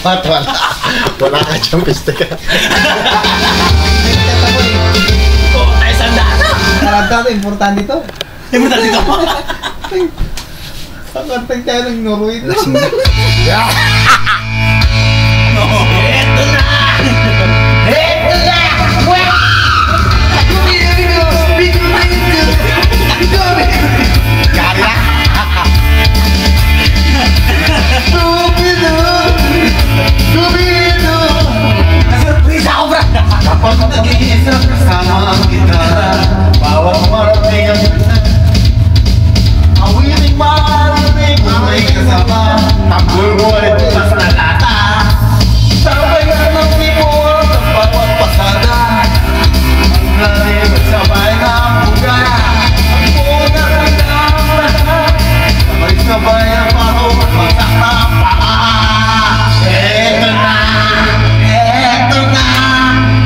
Dapat wala. Wala ka dyan, piste ka. Oo, tayo sandaan na. Karanta, importante ito. Importante ito. Kakantay tayo ng Norway. Lasing na. Eto na! Eto na! Kala! Surprise ako, bro! Kapag nag-iisa kasama kita, bawat marating ang isa. Awiling marinig na may kasama, tanggol mo ay bukas na lata. Sabay ka ng tipon sa bawat pasada, ang natin at sabay na buga. Ang puga ng lahat, sabay-sabay ang paho at magsakta ang paa. Eto na! Eto na!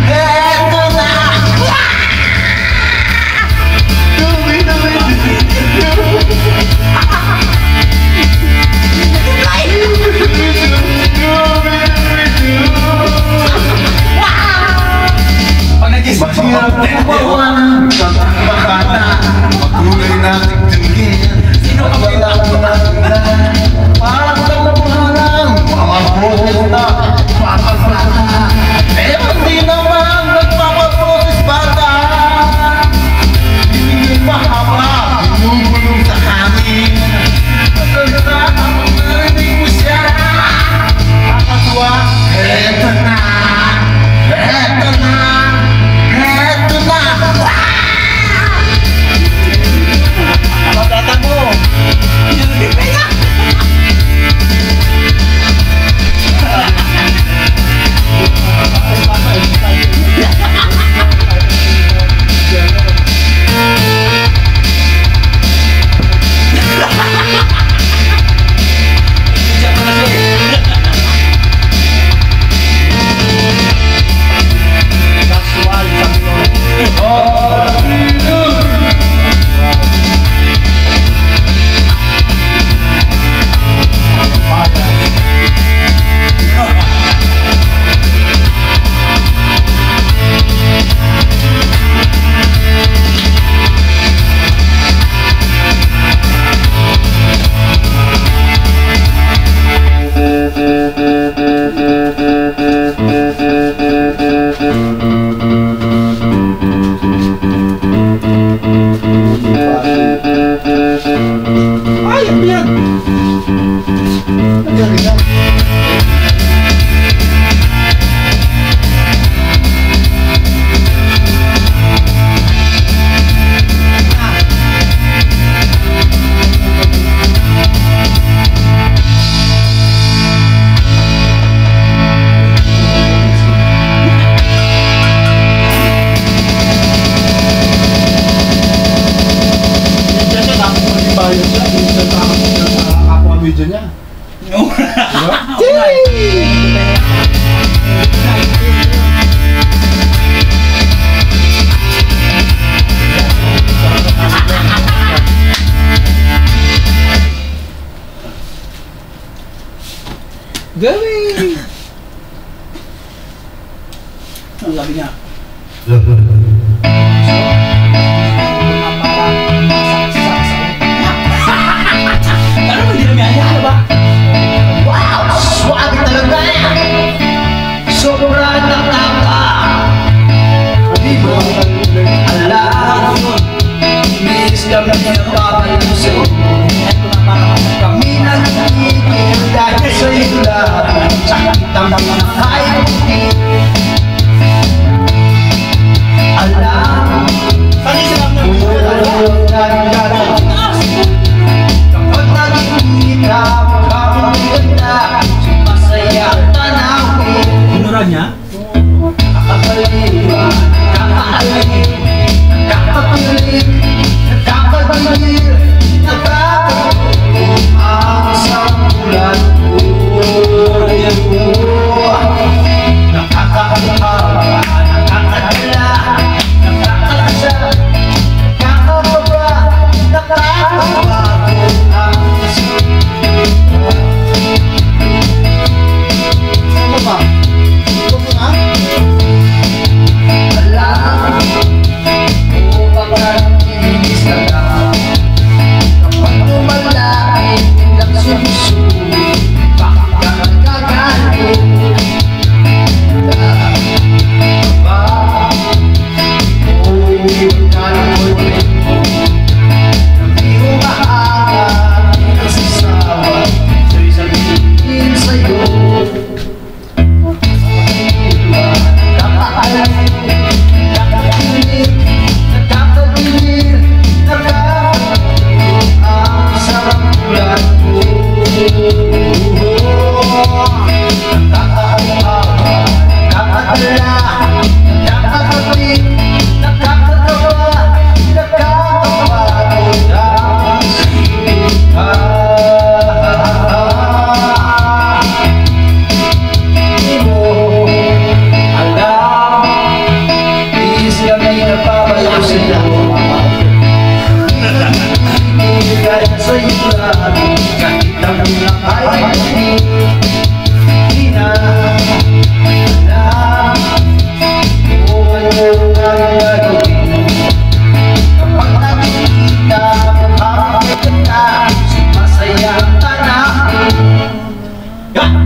Eto na! Pag nag-kiss mo, Mahirap kumawalan sa bakana, magulay nating tingin. Sino ka ba? Wala ko na tingnan, parang talampalang mga protesta, papasana. Pero di naman nagpapaproses bata. Hindi mahaba, binubulong sa amin. Maganda ang narinig mo siya. Nakakatuwa, eto na, eto na, eto na. Pagkata mo! Hindi na! Video niya. Gawin! Ang sabi niya. Ano ba, hindi na may ano ba? Wow! Swabe talaga! Sobrang nakaka! Di mo alam, miss kami ng papaluso. Kami nagigil dahil sa ila, sakit ang mga kayo. Alam, kung kapag nakikita mo kami ganda, masaya ang tanawin. Inuran niya? Kakapaliwa, kakaalim, kakapatulik, kakapagmahil, nakakapagod ang isang bulan ko. Nakakakalawa, nakakadala, nakakakasa, nakakababa, nakakapagod ang isang bulan.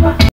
Ano ba?